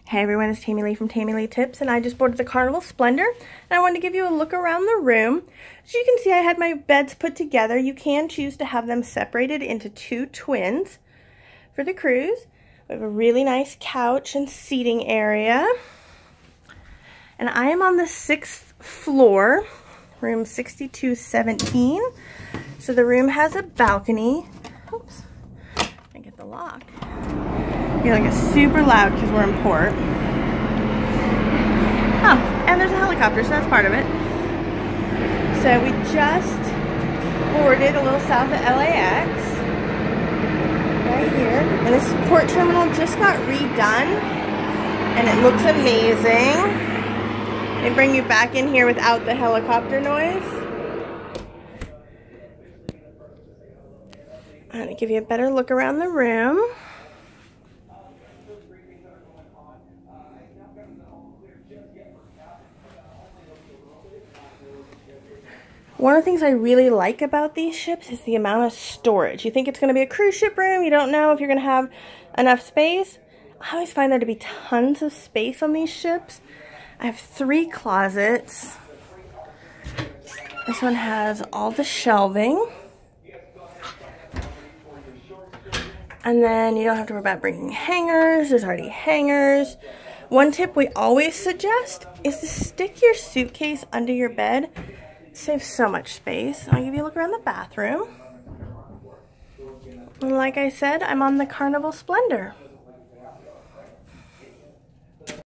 Hey everyone, it's Tammilee from Tammilee Tips, and I just boarded the Carnival Splendor, and I wanted to give you a look around the room. As you can see, I had my beds put together. You can choose to have them separated into two twins for the cruise. We have a really nice couch and seating area. And I am on the 6th floor, room 6217. So the room has a balcony. Oops, I get the lock. You're like it's super loud because we're in port. Oh, and there's a helicopter, so that's part of it. So we just boarded a little south of LAX, right here. And this port terminal just got redone, and it looks amazing. They bring you back in here without the helicopter noise. I'm gonna give you a better look around the room. One of the things I really like about these ships is the amount of storage. You think it's going to be a cruise ship room, you don't know if you're going to have enough space. I always find there to be tons of space on these ships. I have 3 closets. This one has all the shelving. And then you don't have to worry about bringing hangers. There's already hangers. One tip we always suggest is to stick your suitcase under your bed. Saves so much space. I'll give you a look around the bathroom. And like I said, I'm on the Carnival Splendor.